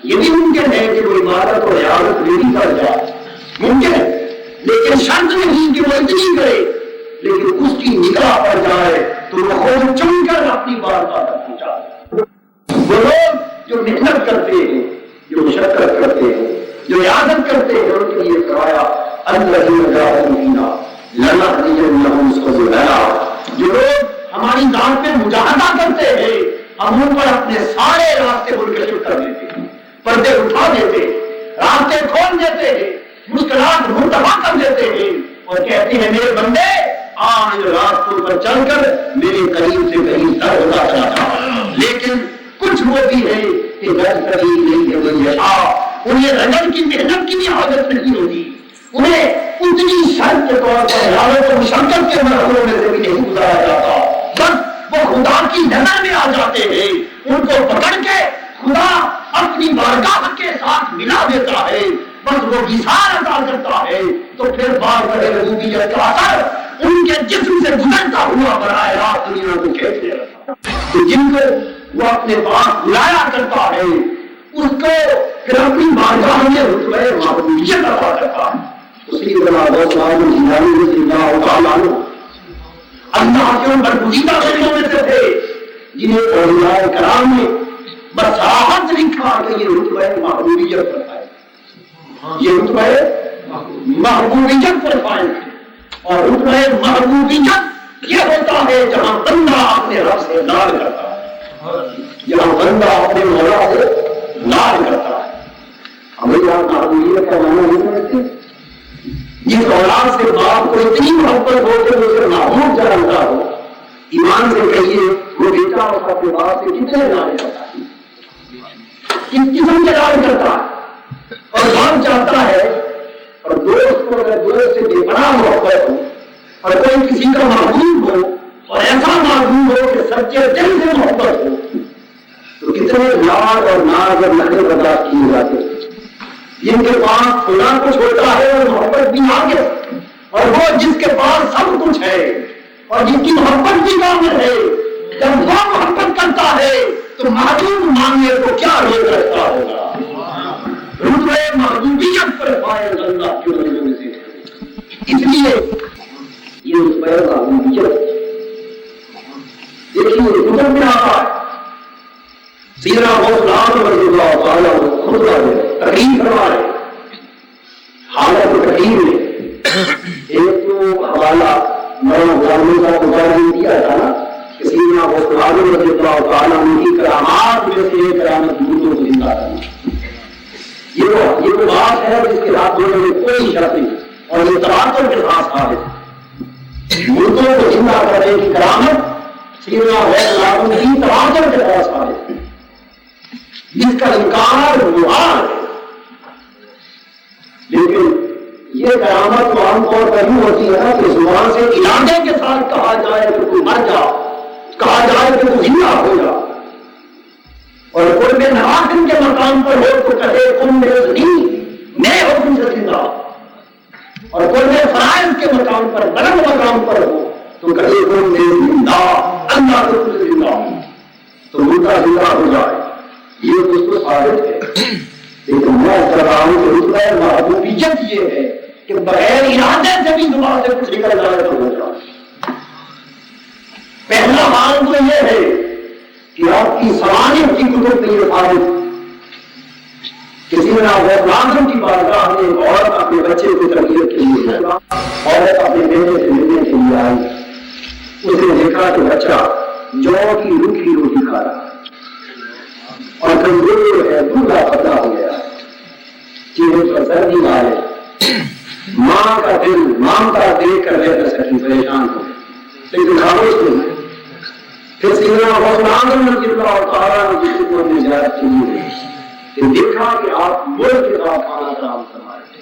یہ بھی ممکن ہے کہ وہ عبادت اور ریاضت نہیں کر جائے ممکن ہے لیکن شرط نہیں کہ وہ اتنی کرے لیکن اس کی نگاہ پر جائے تو وہ خود چن کر اپنی بارگاہ تک پہنچا. وہ لوگ جو محنت کرتے ہیں، جو مشقت کرتے ہیں، جو عادت کرتے ہیں، ان کے لیے کرایا الذین جاہدوا فینا لنہدینہم سبلنا، جو لوگ ہماری ذات میں مجاہدہ کرتے ہیں ہم ان پر اپنے سارے راستے منکشف کر دیتے ہیں، پردے اٹھا دیتے ہیں، راستے کھول دیتے ہیں، مشکلات مرتفع کر دیتے ہیں اور کہتے ہیں میرے بندے آج راستوں پر چل کر میرے قریب سے کہیں تر ہوتا چلا تھا، لیکن کچھ وہ بھی ہے کہ رج قریب نہیں ہے وہی انہیں رجب کی محنت کی بھی عادت نہیں ہوتی، انہیں اتنی شرط کے طور پر حالت و مشقت کے مرحلوں میں سے بھی نہیں گزارا جاتا، بس وہ خدا کی نظر میں آ جاتے ہیں، ان کو پکڑ کے خدا اپنی بارگاہ کے ساتھ ملا دیتا ہے، بس وہ وصال عطا کرتا ہے تو پھر بارگاہ ربوبیت کا اثر ان کے جسم سے گزرتا ہوا براہ راست دنیا کو کھینچ لے رہا، تو جن کو وہ اپنے پاس بلایا کرتا ہے اس کو پھر اپنی بارگاہ میں رتبہ معبودیت عطا کرتا ہے۔ اسی طرح بہت اللہ کے برگزیدہ بندوں میں سے تھے جنہیں اولیاء کرام نے بصراحت لکھا کہ یہ رتبہ محبوبیت پر پائے، یہ رتبہ محبوبیت پر پائے، اور رتبہ محبوبیت یہ ہوتا ہے جہاں بندہ اپنے رب سے نار کرتا ہے، جہاں بندہ اپنے مولا سے نار کرتا ہے۔ ہمیں یہاں محبوبیت کا معنی نہیں سمجھتے، جس اولاد سے باپ کو اتنی محبت ہو کہ اسے محبوب جانتا ہو، ایمان سے کہیے وہ بیٹا اور اپنے باپ سے کتنے نار کرتا ہے، کس قسم کے نار کرتا ہے، اور باپ چاہتا ہے اور دوست کو اگر دوست سے بے پناہ محبت ہو اور کوئی کسی کا محبوب ہو اور ایسا محبوب ہو کہ سچے دل سے محبت ہو تو کتنے لاڈ اور ناز اور نخرے برداشت کیے جاتے ہیں، جن کے پاس خدا کچھ ہوتا ہے اور محبت بھی آگے، اور وہ جس کے پاس سب کچھ ہے اور جن کی محبت بھی کامل ہے، جب وہ محبت کرتا ہے تو معلوم مانگنے کو کیا روک رکھتا ہوگا، رتبہ محبوبیت پر فائز اللہ کے بندوں سے، اس لیے یہ رتبہ محبوبیت دیکھیے کتب میں آتا ہے، سیدنا غوث العظم رضی اللہ تعالیٰ خود تقریر کروا رہے حالت تقریر میں ایک تو حوالہ مولانا غلام صاحب کو دیا تھا نا کہ سیدنا غوث العظم رضی اللہ تعالیٰ کی کرامات میں سے ایک کرامت مردوں کو زندہ کرنا، یہ وہ بات ہے جس کے ساتھ دونوں میں کوئی شرط نہیں، اور یہ تواتر کے ساتھ ثابت ہے، مردوں کو زندہ کرنے کی کرامت سیدنا غوث العظم کی تواتر کے ساتھ ثابت ہے، جس کا انکار محال ہے، لیکن یہ کرامت تو عام طور پر ہی ہوتی ہے نا کہ زبان سے ارادے کے ساتھ کہا جائے کہ تو مر جا، کہا جائے کہ تو زندہ ہو جا، اور کوئی میں نواخن کے مقام پر ہو تو کہے تم میرے زمین میں حکم سے زندہ، اور کوئی میں فرائض کے مقام پر بلند مقام پر ہو تو کہے تم میرے زندہ اللہ کے حکم سے زندہ ہوں، تو مردہ زندہ ہو جائے، یہ تو اس کو ثابت ہے، لیکن میں کر رہا ہوں کہ رتبہ محبوبیت یہ ہے کہ بغیر ارادے سے بھی زبان سے کچھ نکل جائے تو ہو جائے۔ پہلا حال تو یہ ہے کہ آپ کی سوانح کی کتب میں یہ ثابت کسی نے غوث کی بارگاہ میں ایک عورت اپنے بچے کو تربیت کے لیے، عورت اپنے بیٹے سے ملنے کے لیے آئی، اس نے دیکھا کہ بچہ جو کی روکھی روٹی کھا رہا اور کمزور ہے، دودھا پتلا ہو گیا، چہرے پر سردی آ ہے، ماں کا دل مامتا دیکھ کر رہ سکی پریشان ہو، لیکن خاموش نہیں۔ پھر سیدنا غوث العظم رضی اللہ تعالیٰ نے جس کو اپنی زیارت کے لیے کہ دیکھا کہ آپ ملک کے ساتھ کھانا خراب کروا رہے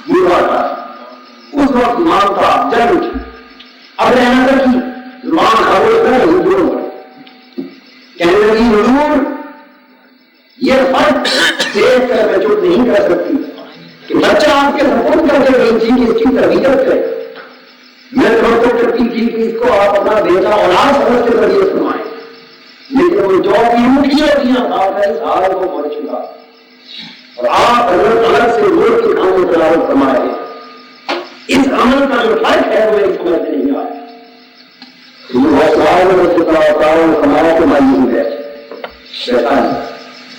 بوڑھا تھا، اس وقت مامتا جل اٹھی، اب رہنا کی زبان خاموش ہے، حضور کہنے لگی حضور یہ فرق دیکھ کر میں چپ نہیں کر سکتی کہ بچہ آپ کے سپورٹ کر کے گئی تھی کہ اس کی تربیت کرے، میں توقع کرتی تھی کہ اس کو آپ اپنا بیٹا اولاد سمجھ کے تربیت فرمائیں، لیکن وہ جو کی مٹھیاں دیا سال کو مر چکا، اور آپ حضرت الگ سے روڈ کے کھانے تلاوت فرمائے، اس عمل کا جو فرق ہے وہ ایک سمجھ نہیں آیا۔ فرمایا کہ مایوس ہے،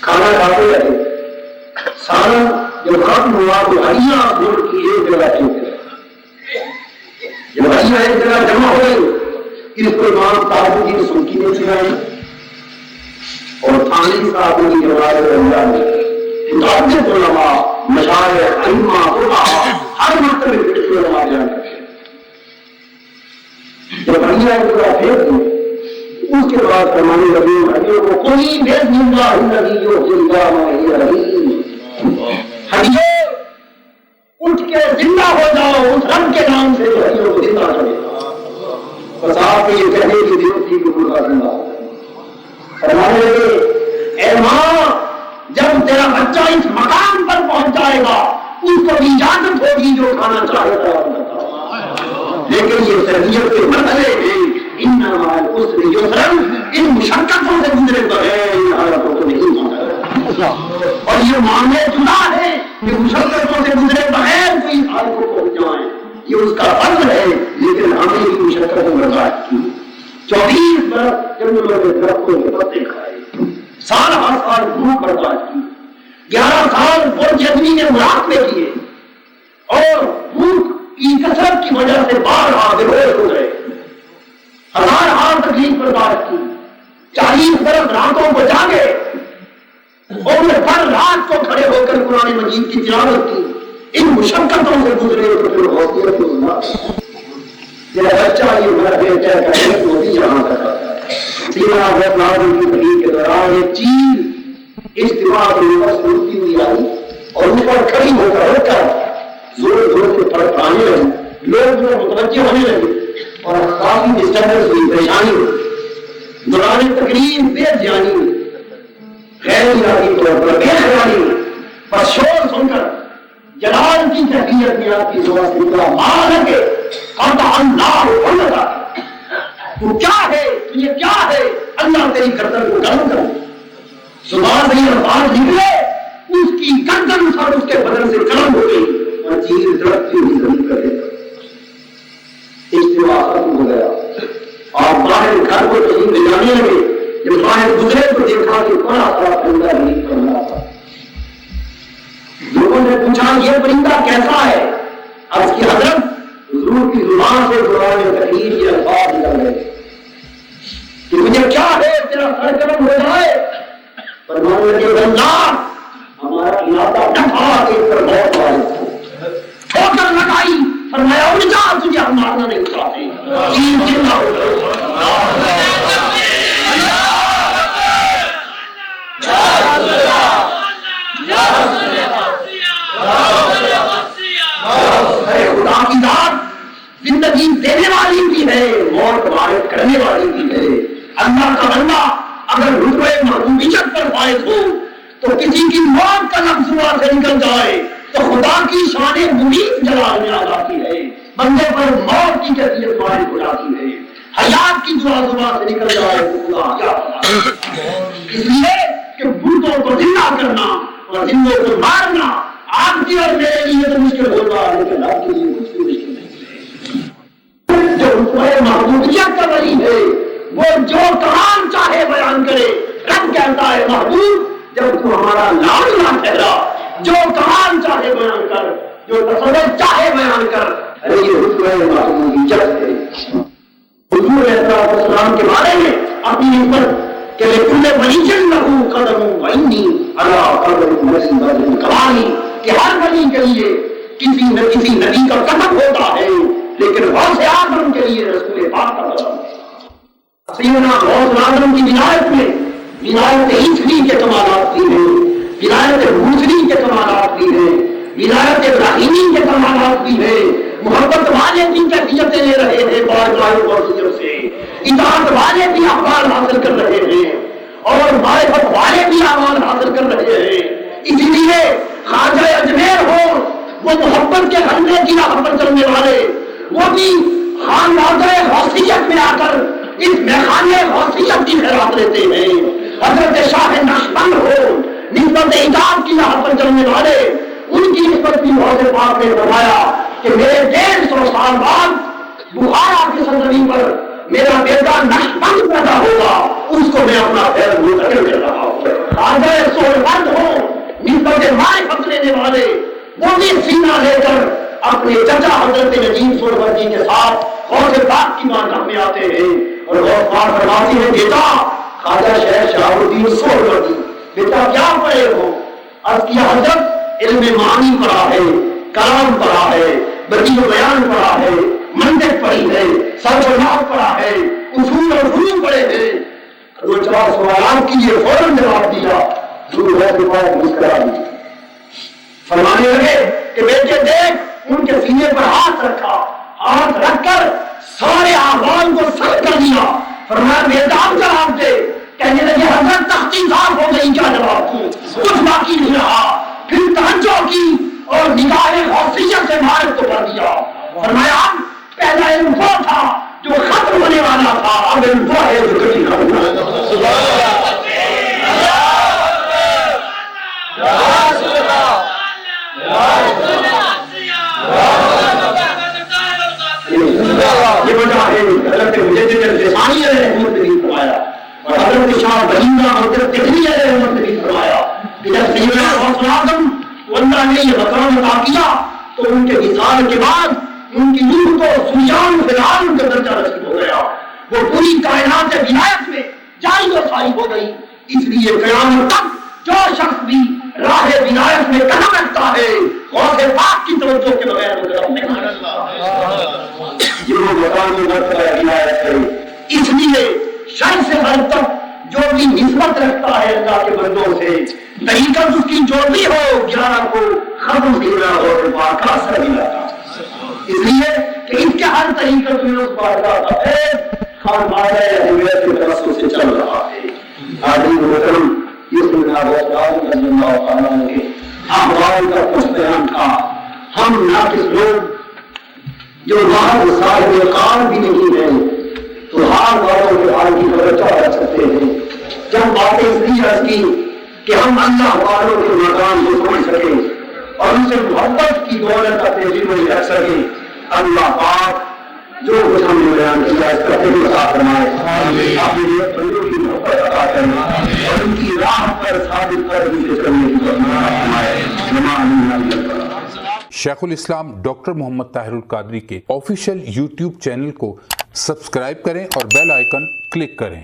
کھانا کھاتے رہے، سارا جب ختم ہوا تو ہریاں گڑ کی ایک جگہ ٹھیک ہے، جب ہریاں ایک جگہ جمع ہو گئی، اس کو امام صاحب کی سنکی نے سکھائی اور تھانے صاحب کی جواب اللہ نے متعدد علماء مشائخ ائمہ فقہاء ہر مرتبہ کے علماء جان کرتے ہیں۔ جب ہریاں ایک جگہ پھینک دی، اس کے بعد فرمانے لگے ہریوں کو کوئی بھید نہیں اللہ الذی یحیی العظام وہی رمیم، ہریوں اٹھ کے زندہ ہو جاؤ اس رب کے نام سے جو ہریوں کو زندہ کرے گا۔ بس آپ کو یہ کہنے کی ضرورت تھی کہ مردہ زندہ ہو۔ فرمانے لگے اے ماں جب تیرا بچہ اس مقام پر پہنچ جائے گا اس کو اجازت ہوگی جو کھانا چاہے گا، لیکن یہ تربیت کے مرحلے میں ان العسر یسرا، ان مشقتوں سے گزرے بغیر ان حالتوں کو نہیں مانا، اور یہ معاملے جدا ہے کہ مشقتوں سے گزرے بغیر کوئی حال کو پہنچ جائیں، یہ اس کا فرض ہے، لیکن ہمیں یہ مشقتوں برباد کی۔ 24 برس جب انہوں نے درختوں کے پتے کھائے، سال ہر سال بھوک برباد کی، 11 سال برج ادمی نے مراقبے کیے اور بھوک کی کثرت کی وجہ سے بار بار بے ہوش ہو گئے، ہزار ہار تکلیف برداشت کی، 40 برس راتوں کو جاگے اور ہر رات کو کھڑے ہو کر قرآن مجید کی تلاوت کی۔ ان مشقتوں سے گزرے تو پھر حوصلے کو سنا میرا بچہ یہ مر گیا چاہے کرنے کو بھی یہاں تک آتا ہے۔ سینا حضرت ناظم کی تقریر کے دوران ایک چیز اجتماع کے اوپر سنتی ہوئی آئی اور اوپر کھڑی ہو کر زور زور سے پڑھانے لگی، لوگ جو متوجہ ہونے لگے اور کافی ڈسٹربنس ہوئی، پریشانی ہوئی، دوران تقریر بے دھیانی ہوئی، غیر ارادی طور پر بے خیالی ہوئی، بس شور سن کر جلال کی کیفیت میں آپ کی زبان سے نکلا ماں لگے اللہ تو کیا ہے، تو یہ کیا ہے، اللہ تیری گردن کو گرم کر زبان سے یہ الفاظ نکلے، اس کی گردن سر اس کے بدن سے گرم ہو گئی اور چیز درختی ہوئی زمین کر دیتا، اجتماع ختم ہو گیا، آپ باہر گھر کو تشریف لے جانے لگے، جب باہر گزرے تو دیکھا کہ بڑا بڑا پرندہ نہیں کرنا تھا۔ لوگوں نے پوچھا یہ پرندہ کیسا ہے؟ عرض کی حضرت حضور کی زبان سے قرآن تقریر یہ الفاظ نکل گئے کہ مجھے کیا ہے تیرا سر گرم ہو جائے، فرمانے لگے اللہ ہمارا علاقہ ڈھا کے پر بہت بارش ٹھوکر لگائی، فرمایا اٹھ جا تجھے ہم مارنا نہیں چاہتے، چیز زندہ ہو گئی۔ خدا کی ذات زندگی دینے والی بھی ہے، موت وارد کرنے والی بھی ہے۔ اللہ کا بندہ اگر رتبے محبوبیت پر فائز ہو تو کسی کی موت کا لفظ زبان سے نکل جائے تو خدا کی شان ممید جلال میں آ جاتی ہے، بندے پر موت کی کیفیت وارد ہو جاتی ہے، حیات کی زبان سے نکل جائے تو خدا کیا ہوگا۔ اس لیے کہ مردوں کو زندہ کرنا اور زندوں کو مارنا آپ کی اور میرے لیے تو مشکل ہوگا، لیکن آپ کے لیے کچھ بھی مشکل نہیں۔ جو رتبہ محبوبیت کا ولی ہے وہ جو کلام چاہے بیان کرے، رب کہتا ہے محبوب جب تو ہمارا نام نہ ٹھہرا، جو کلام چاہے بیان کر، جو تصور چاہے بیان کر، ارے یہ رتبہ محبوبیت ہے۔ حضور علیہ السلام کے بارے میں اپنی نسبت کہ لکل ولی لہو قدم وانی علی قدم رسول کمالی، کہ ہر ولی کے لیے کسی نہ کسی نبی کا قدم ہوتا ہے، لیکن غوث اعظم کے لیے رسول پاک کا قدم ہے۔ سیدنا غوث اعظم کی ولایت میں ولایت عیسوی کے کمالات بھی ہیں، ولایت موسوی کے کمالات بھی ہیں، ولایت ابراہیمی کے کمالات بھی ہیں، محبت والے بھی کیفیتیں لے رہے ہیں بارگاہ اور سے، اطاعت والے بھی احوال حاصل کر رہے ہیں اور معرفت والے بھی اعمال حاصل کر رہے ہیں۔ اس لیے خواجہ اجمیر ہو وہ محبت کے غلبے کی راہ پر چلنے والے، وہ بھی خانواده غوثیت میں آ کر اس میخانے غوثیت کی خیرات لیتے ہیں۔ حضرت شاہ نقشبند ہو نسبت اطاعت کی راہ پر چلنے والے، ان کی نسبت بھی غوث پاک نے فرمایا کہ میرے 150 سال بعد بخارا کی سرزمین پر میرا بیٹا نقشبند پیدا ہوگا، اس کو میں اپنا خیر منتقل کر رہا ہوں۔ خواجہ کرنے والے وہ بھی سینہ لے کر اپنے چچا حضرت نجیب سہروردی کے ساتھ غوث پاک کی بارگاہ میں آتے ہیں اور غوث پاک فرماتے ہیں بیٹا خواجہ شیخ شہاب الدین سہروردی بیٹا کیا پڑھے ہو؟ عرض کیا حضرت علم معانی پڑھا ہے، کلام پڑھا ہے، بدیع و بیان پڑھا ہے، منطق پڑھی ہے، صرف و نحو پڑھا ہے، اصول اور فنون پڑھے ہیں۔ وہ چار سوالات کی یہ فوراً جواب دیا، ضرور ہے کہ مسکرا دی، فرمانے لگے کہ بیٹے دیکھ، ان کے سینے پر ہاتھ رکھا، ہاتھ رکھ کر سارے اعضاء کو سر کر دیا، فرمایا بیٹا آپ جواب دے۔ کہنے لگے حضرت تختی صاف ہو گئی، کیا جواب دوں، کچھ باقی نہیں رہا۔ پھر توجہ کی اور نگاہ غوثیت سے معرفت کو کر دیا، فرمایا پہلا علم وہ تھا جو ختم ہونے والا تھا، اب علم وہ ہے جو کبھی ختم نہیں ہوگا۔ یہ وجہ ہے حضرت مجدد الفسانی علیہ رحمت اللہ فرمایا اور حضرت شاہ بلیغہ حضرت تحری علیہ رحمت اللہ فرمایا کہ جب سیدنا غوث اعظم اللہ نے یہ مقام عطا کیا تو ان کے وصال کے بعد ان کی روح کو سویان فلال کا درجہ نصیب ہو گیا، وہ پوری کائنات ولایت میں جاری و ساری ہو گئی۔ اس لیے قیامت تک جو شخص بھی راہ ولایت میں قدم رکھتا ہے غوث پاک کی توجہ کے بغیر وہ قدم نہیں رکھتا۔ یہ مقام ولایت ہے، اس لیے شر سے غرب تک جو بھی نسبت رکھتا ہے اللہ کے بندوں سے، طریقہ اس کی جو بھی ہو 11 کو ختم دینا اور پاک کا اثر ملاتا، اس لیے کہ ان کے ہر طریقہ میں اس بارگاہ کا فیض خان بارہ اہمیت کے توسط سے چل رہا ہے۔ حاضرین محترم، یہ سننا غوث اعظم رضی اللہ تعالیٰ عنہ کے احوال کا کچھ بیان تھا۔ ہم ناقص لوگ جو باہر صاحب کار بھی نہیں ہیں تو حال والوں کے حال کی خبر کیا رکھ سکتے ہیں؟ جب باتیں اس لیے عرض کی کہ ہم اللہ والوں کے مقام کو سمجھ سکیں اور ان سے محبت کی دولت اپنے دل میں رکھ سکیں، اللہ پاک جو کچھ ہم نے بیان کیا اس کا دل عطا فرمائے، اپنے لیے بندوں کی محبت عطا کرے اور ان کی راہ پر ثابت قدمی سے چلنے کی توفیق فرمائے۔ شیخ الاسلام ڈاکٹر محمد طاہر القادری کے آفیشیل یوٹیوب چینل کو سبسکرائب کریں اور بیل آئیکن کلک کریں۔